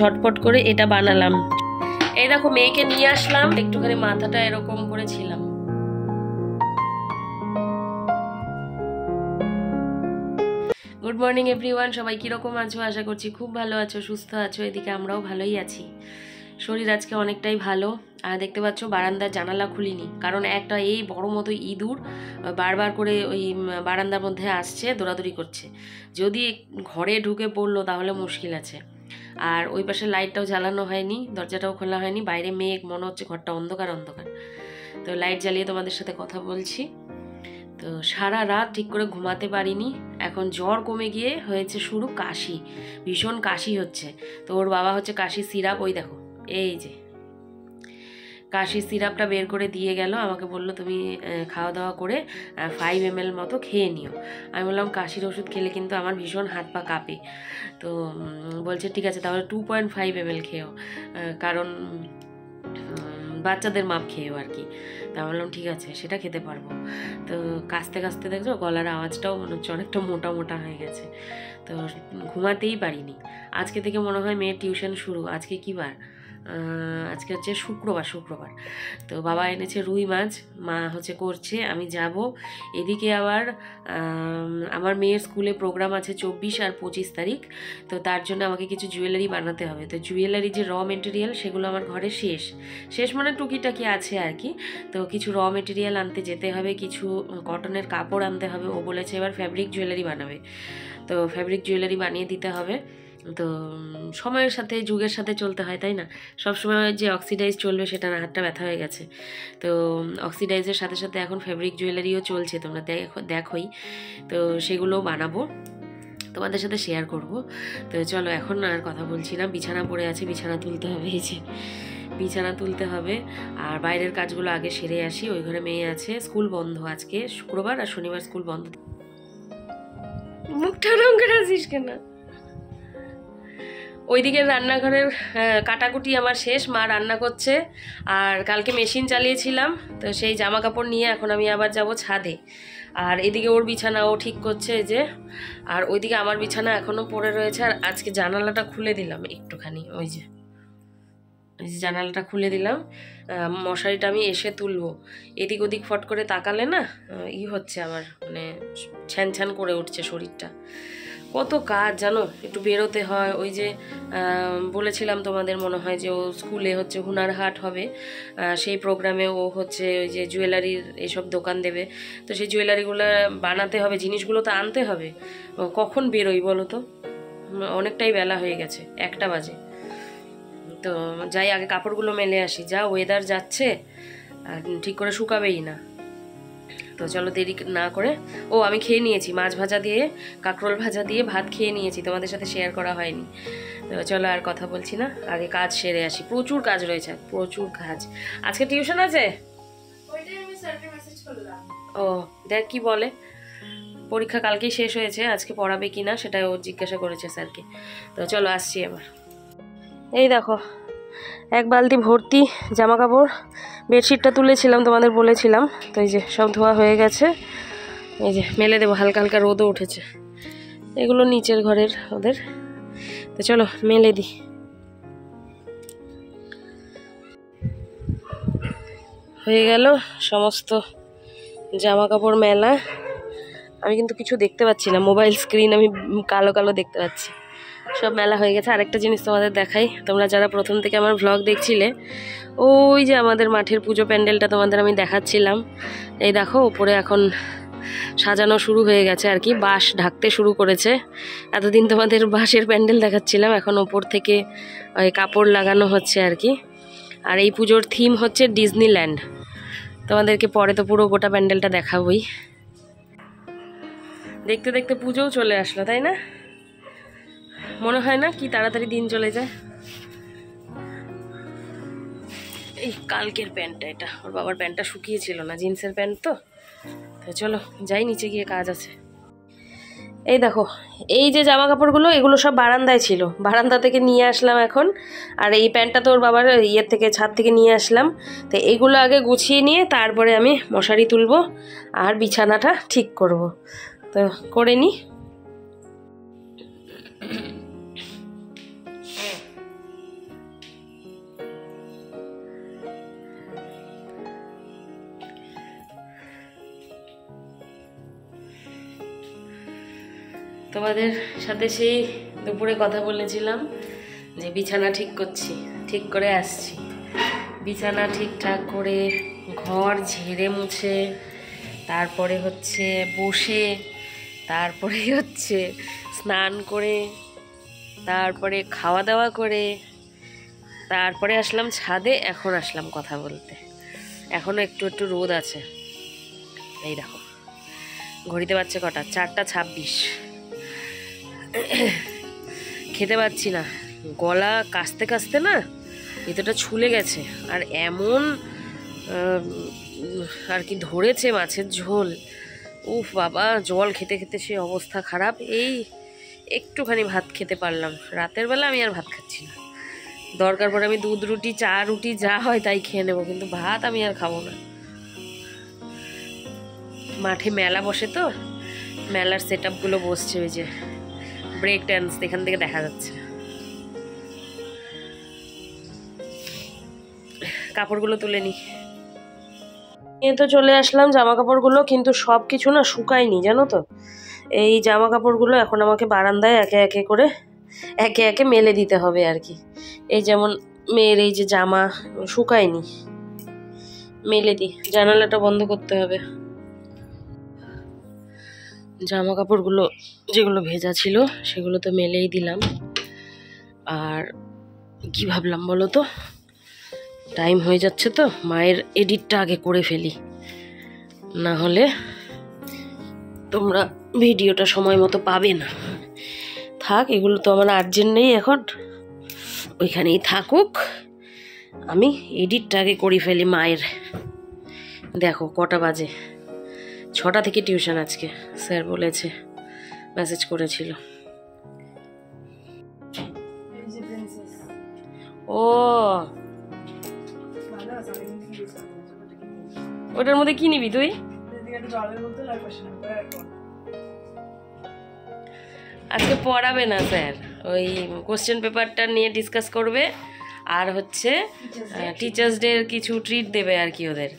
ঝটপট করে এটা বানালাম। এই দেখো মেয়েকে নিয়ে আসলাম, একটুখানি মাথাটা এরকম করেছিলাম। গুড মর্নিং এভরিওয়ান, সবাই কীরকম আছো? আশা করছি খুব ভালো আছো, সুস্থ আছো। এদিকে আমরাও ভালোই আছি। শরীর আজকে অনেকটাই ভালো। আর দেখতে পাচ্ছ বারান্দার জানালা খুলিনি, কারণ একটা এই বড় মতো ইঁদুর বারবার করে ওই বারান্দার মধ্যে আসছে, দৌড়াদৌড়ি করছে। যদি ঘরে ঢুকে পড়লো তাহলে মুশকিল আছে। আর ওই পাশে লাইটটাও জ্বালানো হয়নি, দরজাটাও খোলা হয়নি, বাইরে মেঘ, মনে হচ্ছে ঘরটা অন্ধকার অন্ধকার। তো লাইট জ্বালিয়ে তোমাদের সাথে কথা বলছি। তো সারা রাত ঠিক করে ঘুমাতে পারিনি। এখন জ্বর কমে গিয়ে হয়েছে শুরু কাশি, ভীষণ কাশি হচ্ছে। তো ওর বাবা হচ্ছে কাশি সিরাপ, ওই দেখো এই যে কাশির সিরাপটা বের করে দিয়ে গেল, আমাকে বললো তুমি খাওয়া দাওয়া করে 5 ml মতো খেয়ে নিও। আমি বললাম কাশির ওষুধ খেলে কিন্তু আমার ভীষণ হাত পা কাঁপে। তো বলছে ঠিক আছে তাহলে 2.5 ml খেও, কারণ বাচ্চাদের মাপ খেয়েও আর কি। তা বললাম ঠিক আছে সেটা খেতে পারবো। তো কাশতে কাশতে দেখছো গলার আওয়াজটাও মনে হচ্ছে অনেকটা মোটা মোটা হয়ে গেছে। তো ঘুমাতেই পারিনি। আজকে থেকে মনে হয় মেয়ের টিউশন শুরু। আজকে কী বার? আজকে হচ্ছে শুক্রবার। তো বাবা এনেছে রুই মাছ, মা হচ্ছে করছে, আমি যাব। এদিকে আবার আমার মেয়ের স্কুলে প্রোগ্রাম আছে 24 আর 25 তারিখ। তো তার জন্য আমাকে কিছু জুয়েলারি বানাতে হবে। তো জুয়েলারি যে র মেটেরিয়াল সেগুলো আমার ঘরে শেষ মানে টুকিটাকি আছে আর কি। তো কিছু র মেটেরিয়াল আনতে যেতে হবে, কিছু কটনের কাপড় আনতে হবে। ও বলেছে এবার ফ্যাব্রিক জুয়েলারি বানাবে, তো ফ্যাব্রিক জুয়েলারি বানিয়ে দিতে হবে। তো সময়ের সাথে যুগের সাথে চলতে হয়, তাই না? সবসময় যে অক্সিডাইজ চলবে সেটা না, হাতটা ব্যথা হয়ে গেছে। তো অক্সিডাইজের সাথে সাথে এখন ফ্যাব্রিক জুয়েলারিও চলছে, তোমরা দেখোই। তো সেগুলোও বানাবো, তোমাদের সাথে শেয়ার করব। তো চলো এখন আর কথা বলছি না, বিছানা পড়ে আছে, বিছানা তুলতে হবে। এই যে বিছানা তুলতে হবে, আর বাইরের কাজগুলো আগে সেরে আসি। ওই ঘরে মেয়ে আছে, স্কুল বন্ধ আজকে, শুক্রবার আর শনিবার স্কুল বন্ধ। মুখটা রঙ করে আসিস কেন? ওইদিকে রান্নাঘরের কাটাকুটি আমার শেষ, মা রান্না করছে। আর কালকে মেশিন চালিয়েছিলাম, তো সেই জামা কাপড় নিয়ে এখন আমি আবার যাব ছাদে। আর এদিকে ওর বিছানা ও ঠিক করছে যে, আর ওইদিকে আমার বিছানা এখনও পড়ে রয়েছে। আর আজকে জানালাটা খুলে দিলাম একটুখানি, ওই যে জানালাটা খুলে দিলাম। মশারিটা আমি এসে তুলবো। এদিক ওদিক ফট করে তাকালে না হচ্ছে আমার, মানে ছ্যান করে উঠছে শরীরটা। কত কাজ জানো, একটু বেরোতে হয়। ওই যে বলেছিলাম তোমাদের মনে হয় যে ও স্কুলে হচ্ছে হুনার হাট হবে, সেই প্রোগ্রামে ও হচ্ছে ওই যে জুয়েলারির এইসব দোকান দেবে। তো সেই জুয়েলারিগুলো বানাতে হবে, জিনিসগুলো তো আনতে হবে। কখন বেরোই বলো তো? অনেকটাই বেলা হয়ে গেছে, 1টা বাজে। তো যাই আগে কাপড়গুলো মেলে আসি, যা ওয়েদার যাচ্ছে আর ঠিক করে শুকাবেই না। তো চলো দেরি না করে, আমি খেয়ে নিয়েছি মাছ ভাজা দিয়ে, কাঁকরোল ভাজা দিয়ে ভাত খেয়ে নিয়েছি, তোমাদের সাথে শেয়ার করা হয়নি। তো চলো আর কথা বলছি না, আগে কাজ সেরে আসি। প্রচুর কাজ রয়েছে, প্রচুর কাজ। আজকে টিউশন আছে? ও দেখ কি বলে, পরীক্ষা কালকেই শেষ হয়েছে, আজকে পড়াবে কিনা সেটা ও জিজ্ঞাসা করেছে স্যারকে। তো চলো আসছি এবার। এই দেখো 1 বালতি ভর্তি জামা কাপড়, বেডশিটটা তুলেছিলাম তোমাদের বলেছিলাম। তো এই যে সব ধোয়া হয়ে গেছে, এই যে মেলে দেবো। হালকা হালকা রোদও উঠেছে, এগুলো নিচের ঘরের ওদের। তো চলো মেলে দিই। হয়ে গেল সমস্ত জামা কাপড় মেলা। আমি কিন্তু কিছু দেখতে পাচ্ছি না, মোবাইল স্ক্রিন আমি কালো কালো দেখতে পাচ্ছি। সব মেলা হয়ে গেছে। আরেকটা জিনিস তোমাদের দেখাই, তোমরা যারা প্রথম থেকে আমার ভ্লগ দেখছিলে, ওই যে আমাদের মাঠের পুজো প্যান্ডেলটা তোমাদের আমি দেখাচ্ছিলাম। এই দেখো উপরে এখন সাজানো শুরু হয়ে গেছে আর কি, বাঁশ ঢাকতে শুরু করেছে। এতদিন তোমাদের বাঁশের প্যান্ডেল দেখাচ্ছিলাম, এখন ওপর থেকে ওই কাপড় লাগানো হচ্ছে আর কি। আর এই পুজোর থিম হচ্ছে ডিজনিল্যান্ড। তোমাদেরকে পরে তো পুরো গোটা প্যান্ডেলটা দেখাবই। দেখতে দেখতে পুজোও চলে আসলো, তাই না? মনে হয় না কি তাড়াতাড়ি দিন চলে যায়। এই কালকের প্যান্টটা, এটা ওর বাবার প্যান্টটা শুকিয়েছিল না, জিন্সের প্যান্ট তো। তো চলো যাই, নিচে গিয়ে কাজ আছে। এই দেখো এই যে জামা কাপড়গুলো, এগুলো সব বারান্দায় ছিল, বারান্দা থেকে নিয়ে আসলাম এখন। আর এই প্যান্টটা তো ওর বাবার ইয়ের থেকে, ছাদ থেকে নিয়ে আসলাম। তো এইগুলো আগে গুছিয়ে নিয়ে তারপরে আমি মশারি তুলবো আর বিছানাটা ঠিক করব। তো করে নিই। তোমাদের সাথে সেই দুপুরে কথা বলেছিলাম যে বিছানা ঠিক করছি, ঠিক করে আসছি। বিছানা ঠিকঠাক করে ঘর ঝেড়ে মুছে তারপরে হচ্ছে বসে, তারপরে হচ্ছে স্নান করে, তারপরে খাওয়া দাওয়া করে, তারপরে আসলাম ছাদে। এখন আসলাম কথা বলতে। এখনও একটু একটু রোদ আছে। এই দেখো ঘড়িতে বাজছে কটা, 4:26। খেতে পাচ্ছি না, গলা কাশতে কাশতে না ভিতরটা ছুলে গেছে। আর এমন আর কি ধরেছে মাছের ঝোল, উফ বাবা, জল খেতে খেতে সে অবস্থা খারাপ। এই একটুখানি ভাত খেতে পারলাম। রাতের বেলা আমি আর ভাত খাচ্ছি না। দরকার পড়ে আমি দুধ রুটি, চা রুটি যা হয় তাই খেয়ে নেবো, কিন্তু ভাত আমি আর খাবো না। মাঠে মেলা বসে তো, মেলার সেট আপগুলো বসছে, ওই যে ব্রেক ড্যান্স এখান থেকে দেখা যাচ্ছে। কাপড়গুলো তুলে নি, নিয়ে তো চলে আসলাম জামা কাপড়গুলো, কিন্তু সব কিছু না শুকায়নি জানো তো। এই জামা কাপড়গুলো এখন আমাকে বারান্দায় একে একে করে একে একে মেলে দিতে হবে আর কি। এই যেমন মেয়ের এই যে জামা শুকায়নি, মেলে দিই। জানালাটা বন্ধ করতে হবে। জামা কাপড়গুলো যেগুলো ভেজা ছিল সেগুলো তো মেলেই দিলাম। আর কি ভাবলাম বলো তো, টাইম হয়ে যাচ্ছে তো, মায়ের এডিটটা আগে করে ফেলি, না হলে তোমরা ভিডিওটা সময় মতো পাবে না। থাক, এগুলো তো আমার আর্জেন্ট নেই এখন, ওইখানেই থাকুক। আমি এডিটটা আগে করে ফেলি মায়ের। দেখো কটা বাজে, 6টা থেকে টিউশন আজকে, স্যার বলেছে, মেসেজ করেছিল। ও ওটার মধ্যে কি নিবি তুই? আজকে পড়াবে না স্যার, ওই কোশ্চেন পেপারটা নিয়ে ডিসকাস করবে, আর হচ্ছে টিচার্স ডে কিছু ট্রিট দেবে আর কি ওদের।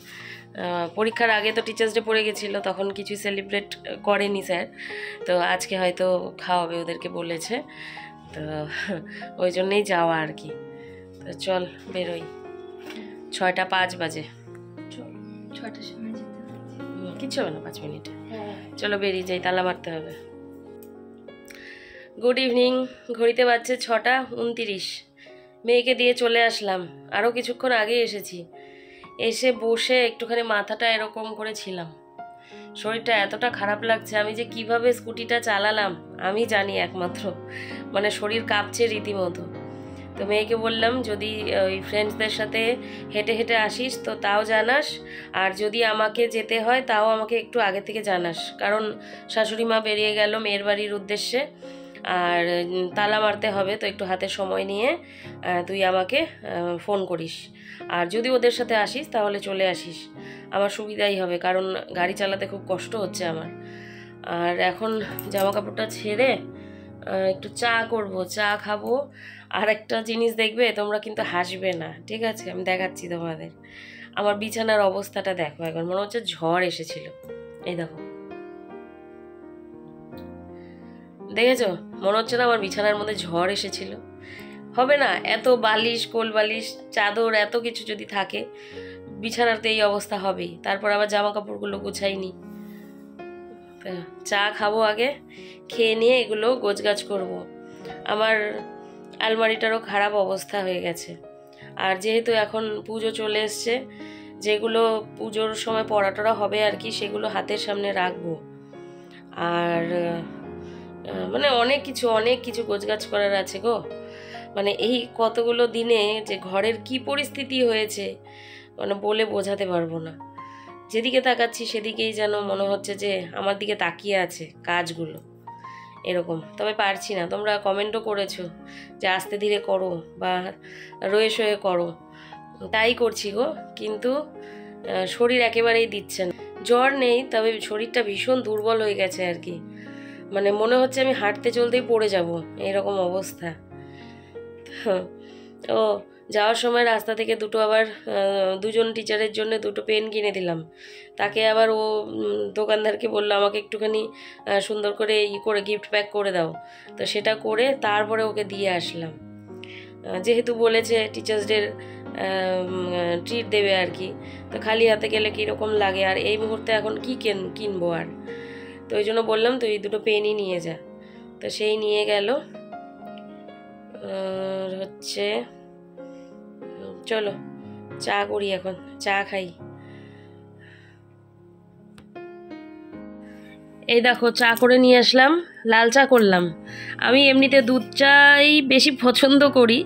পরীক্ষার আগে তো টিচার্স ডে পড়ে গেছিলো, তখন কিছু সেলিব্রেট করেনি স্যার, তো আজকে হয়তো খাওয়াবে ওদেরকে বলেছে, তো ওই জন্যেই যাওয়া আর কি। তো চল বেরোই, 6:05 বাজে। কিচ্ছু হবে না, 5 মিনিট। চলো বেরিয়ে যাই, তালা মারতে হবে। গুড ইভিনিং, ঘড়িতে বাজছে 6:29। মেয়েকে দিয়ে চলে আসলাম, আরও কিছুক্ষণ আগে এসেছি। এসে বসে একটুখানি মাথাটা এরকম করেছিলাম। শরীরটা এতটা খারাপ লাগছে, আমি যে কিভাবে স্কুটিটা চালালাম আমি জানি একমাত্র, মানে শরীর কাঁপছে রীতিমতো। তো মেয়েকে বললাম যদি ওই ফ্রেন্ডসদের সাথে হেঁটে হেঁটে আসিস তো তাও জানাস, আর যদি আমাকে যেতে হয় তাও আমাকে একটু আগে থেকে জানাস, কারণ শাশুড়ি মা বেরিয়ে গেল মেয়ের বাড়ির উদ্দেশ্যে, আর তালা মারতে হবে, তো একটু হাতে সময় নিয়ে তুই আমাকে ফোন করিস। আর যদি ওদের সাথে আসিস তাহলে চলে আসিস, আমার সুবিধাই হবে, কারণ গাড়ি চালাতে খুব কষ্ট হচ্ছে আমার। আর এখন জামা কাপড়টা ছেড়ে একটু চা করব, চা খাবো। আর একটা জিনিস দেখবে, তোমরা কিন্তু হাসবে না, ঠিক আছে? আমি দেখাচ্ছি তোমাদের। আমার বিছানার অবস্থাটা দেখো একবার, মনে হচ্ছে ঝড় এসেছিল। এই দেখো, দেখেছো? মনে হচ্ছে না আমার বিছানার মধ্যে ঝড় এসেছিল? হবে না? এত বালিশ, কোল বালিশ, চাদর, এত কিছু যদি থাকে, বিছানার তো এই অবস্থা হবেই। তারপর আবার জামা কাপড়গুলো গুছাইনি। চা খাবো আগে, খেয়ে নিয়ে এগুলো গোছগাছ করব। আমার আলমারিটারও খারাপ অবস্থা হয়ে গেছে। আর যেহেতু এখন পুজো চলে এসছে, যেগুলো পুজোর সময় পড়াটরা হবে আর কি, সেগুলো হাতের সামনে রাখবো। আর মানে অনেক কিছু গোছগাছ করার আছে গো। মানে এই কতগুলো দিনে যে ঘরের কি পরিস্থিতি হয়েছে, মানে বলে বোঝাতে পারবো না। যেদিকে তাকাচ্ছি সেদিকেই যেন মনে হচ্ছে যে আমার দিকে তাকিয়ে আছে কাজগুলো, এরকম। তবে পারছি না, তোমরা কমেন্টও করেছো যে আস্তে ধীরে করো বা রয়ে শয়ে করো, তাই করছি গো। কিন্তু শরীর একেবারেই দিচ্ছে না। জ্বর নেই, তবে শরীরটা ভীষণ দুর্বল হয়ে গেছে আর কি। মানে মনে হচ্ছে আমি হাঁটতে চলতেই পড়ে যাব, এরকম অবস্থা। ও যাওয়ার সময় রাস্তা থেকে দুটো আবার দুজন টিচারের জন্য দুটো পেন কিনে দিলাম। তাকে আবার ও দোকানদারকে বললো আমাকে একটুখানি সুন্দর করে করে গিফট প্যাক করে দাও। তো সেটা করে তারপরে ওকে দিয়ে আসলাম, যেহেতু বলেছে টিচার্স ডের ট্রিট দেবে আর কি। তো খালি হাতে গেলে কীরকম লাগে, আর এই মুহূর্তে এখন কি কিনবো আর, তো ওই জন্য বললাম তুই দুটো পেনই নিয়ে যা। তো সেই নিয়ে গেল। হচ্ছে চলো চা করি, এখন চা খাই। এই দেখো চা করে নিয়ে আসলাম, লাল চা করলাম। আমি এমনিতে দুধ চাই বেশি পছন্দ করি,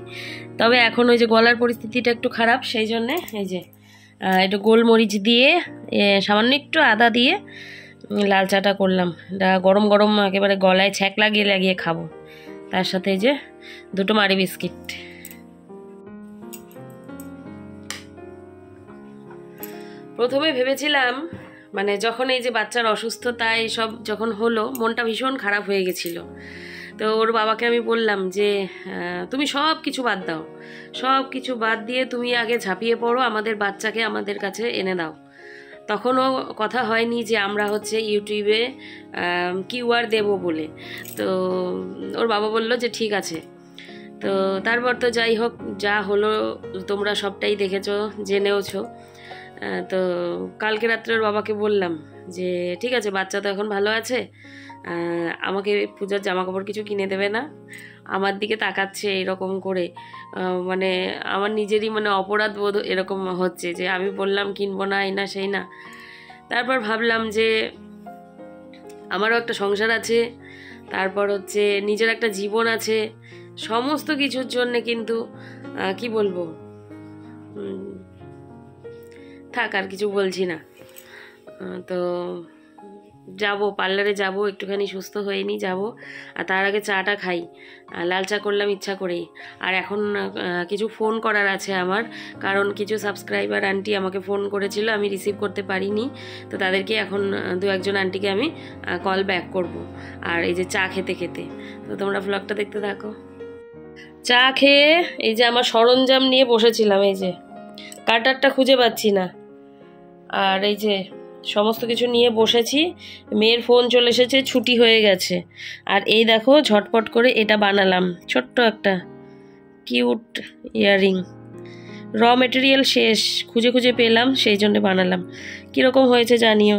তবে এখন ওই যে গলার পরিস্থিতিটা একটু খারাপ, সেই জন্যে এই যে একটু গোলমরিচ দিয়ে সামান্য একটু আদা দিয়ে লাল চাটা করলাম। এটা গরম গরম একেবারে গলায় ছ্যাঁক লাগিয়ে লাগিয়ে খাবো। তার সাথে এই যে দুটো মারি বিস্কিট। প্রথমে ভেবেছিলাম, মানে যখন এই যে বাচ্চার অসুস্থতা এইসব যখন হলো, মনটা ভীষণ খারাপ হয়ে গেছিলো। তো ওর বাবাকে আমি বললাম যে তুমি সব কিছু বাদ দাও, সব কিছু বাদ দিয়ে তুমি আগে ঝাঁপিয়ে পড়ো, আমাদের বাচ্চাকে আমাদের কাছে এনে দাও। তখনও কথা হয়নি যে আমরা হচ্ছে ইউটিউবে কিউআর দেবো বলে। তো ওর বাবা বলল যে ঠিক আছে। তো তারপর তো যাই হোক, যা হলো তোমরা সবটাই দেখেছো, জেনেওছো। তো কালকে রাত্রে ওর বাবাকে বললাম যে ঠিক আছে, বাচ্চা তো এখন ভালো আছে, আমাকে পূজার জামাকাপড় কিছু কিনে দেবে না? আমার দিকে তাকাচ্ছে এরকম করে, মানে আমার নিজেরই মানে অপরাধ বোধ এরকম হচ্ছে যে আমি বললাম কিনবো না, এই না সেই না। তারপর ভাবলাম যে আমারও একটা সংসার আছে, তারপর হচ্ছে নিজের একটা জীবন আছে, সমস্ত কিছুর জন্যে কিন্তু কি বলবো, থাক আর কিছু বলছি না। তো যাব পার্লারে, যাব একটুখানি সুস্থ হয়ে নিই, যাবো। আর তার আগে চাটা খাই, লাল চা করলাম ইচ্ছা করেই। আর এখন কিছু ফোন করার আছে আমার, কারণ কিছু সাবস্ক্রাইবার আন্টি আমাকে ফোন করেছিল, আমি রিসিভ করতে পারিনি। তো তাদেরকে এখন দু একজন আন্টিকে আমি কল ব্যাক করব। আর এই যে চা খেতে খেতে, তো তোমরা ব্লগটা দেখতে থাকো। চা খেয়ে এই যে আমার সরঞ্জাম নিয়ে বসেছিলাম, এই যে কাটারটা খুঁজে পাচ্ছি না, আর এই যে সমস্ত কিছু নিয়ে বসেছি। মেয়ের ফোন চলে এসেছে, ছুটি হয়ে গেছে। আর এই দেখো ঝটপট করে এটা বানালাম, ছোট্ট একটা কিউট ইয়াররিং। র মেটেরিয়াল শেষ, খুঁজে খুঁজে পেলাম, সেই জন্য বানালাম। কীরকম হয়েছে জানিও।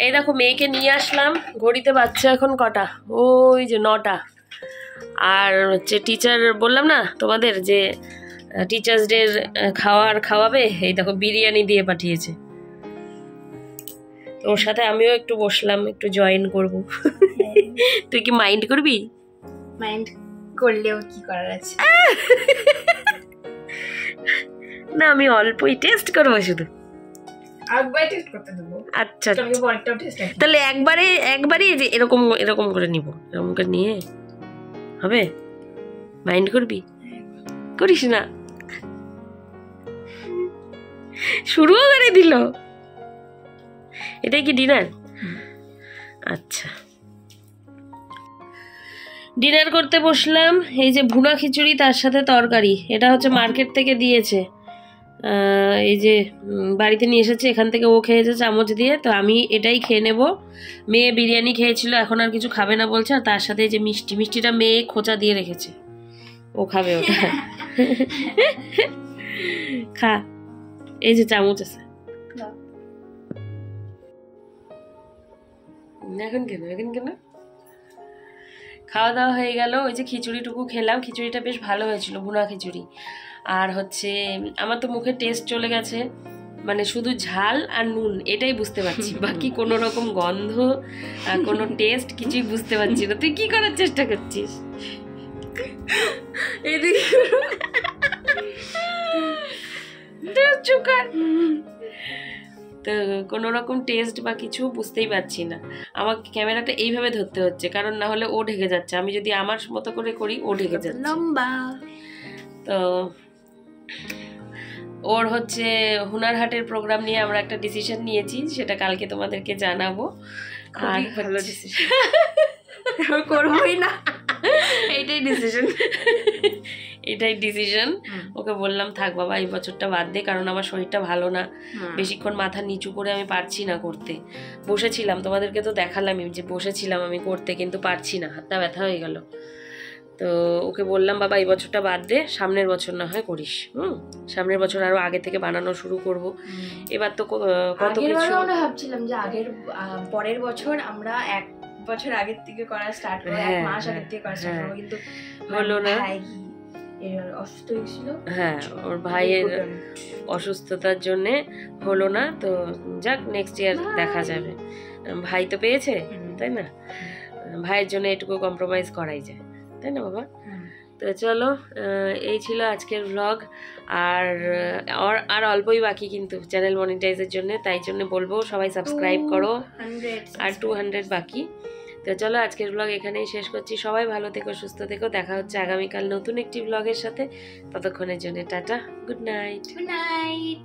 এই দেখো মেয়েকে নিয়ে আসলাম, ঘড়িতে বাচ্চা এখন কটা, ওই যে 9টা। আর হচ্ছে টিচার বললাম না তোমাদের যে টিচার্স ডের খাওয়াবে, এই দেখো বিরিয়ানি দিয়ে পাঠিয়েছে। ওর সাথে আমিও একটু বসলাম, একটু জয়েন করব। তুই কি মাইন্ড করবি? মাইন্ড করলেও কি করার আছে, না আমি অল্পই টেস্ট করবো, শুধু একবার টেস্ট করতে দেবো। আচ্ছা তাহলে একবারে যে এরকম এরকম করে নিব, এরকম করে নিয়ে হবে। মাইন্ড করবি? করিস না, শুরুও করে দিল। এটাই কি ডিনার? আচ্ছা ডিনার করতে বসলাম। এই যে ভুনা খিচুড়ি, তার সাথে তরকারি। এটা হচ্ছে মার্কেট থেকে দিয়েছে, এই যে বাড়িতে নিয়ে এসেছে, এখান থেকে ও খেয়েছে চামচ দিয়ে। তো আমি এটাই খেয়ে নেব। মেয়ে বিরিয়ানি খেয়েছিল, এখন আর কিছু খাবে না বলছে। আর তার সাথে এই যে মিষ্টিটা মেয়ে খোঁচা দিয়ে রেখেছে, ও খাবে ওটা। খা, এই যে চামচ আছে। এখন কেন খাওয়া দাওয়া হয়ে গেল। ওই যে খিচুড়িটুকু খেলাম, খিচুড়িটা বেশ ভালো হয়েছিল, ভুনা খিচুড়ি। আর হচ্ছে আমার তো মুখে টেস্ট চলে গেছে, মানে শুধু ঝাল আর নুন এটাই বুঝতে পারছি, বাকি কোনো রকম গন্ধ আর কোনো টেস্ট কিছুই বুঝতে পারছি না। তুই কি করার চেষ্টা করছিস? তো কোনো রকম টেস্ট বা কিছু বুঝতেই পারছি না। আমাকে ক্যামেরাটা এইভাবে ধরতে হচ্ছে, কারণ না হলে ও ঢেকে যাচ্ছে। আমি যদি আমার মতো করে করি ও ঢেকে যাচ্ছে লম্বা। তো ওর হচ্ছে হুনার হাটের প্রোগ্রাম নিয়ে আমরা একটা ডিসিশন নিয়েছি, সেটা কালকে তোমাদেরকে জানাবো। আর ভালো ডিসিশন করবোই না, এটাই ডিসিশন। এটাই ডিসিশন। ওকে বললাম থাক বাবা এই বছরটা বাদ দে, কারণ আমার শরীরটা ভালো না, বেশিক্ষণ মাথা নিচু করে আমি পারছি না করতে। বসেছিলাম, তোমাদেরকে তো দেখালামই যে বসেছিলাম আমি করতে, কিন্তু পারছি না, হাতটা ব্যথা হয়ে গেল। তো ওকে বললাম বাবা এই বছরটা বাদ দে, সামনের বছর না হয় করিস। সামনের বছর আরো আগে থেকে বানানো শুরু করব। এবার তো কত কিছু আমরা ভাবছিলাম যে পরের বছর আমরা 1 বছর আগের থেকে করা স্টার্ট করব, 1 মাস আগের থেকে করা স্টার্ট করব, কিন্তু হলো না। অসুস্থ হয়েছিল। হ্যাঁ, ওর ভাইয়ের অসুস্থতার জন্য হলো না। তো যাক, নেক্সট ইয়ার দেখা যাবে। ভাই তো পেয়েছে, তাই না? ভাইয়ের জন্য এটুকু কম্প্রোমাইজ করাই যায়, তাই না বাবা? তো চলো, এই ছিল আজকের ব্লগ। আর অল্পই বাকি কিন্তু চ্যানেল মনিটাইজের জন্য, তাই জন্য বলবো সবাই সাবস্ক্রাইব করো। আর 200 বাকি। তো চলো আজকের ব্লগ এখানেই শেষ করছি। সবাই ভালো থেকো, সুস্থ থেকো। দেখা হচ্ছে আগামীকাল নতুন একটি ব্লগের সাথে। ততক্ষণের জন্য tata, good night. Good night.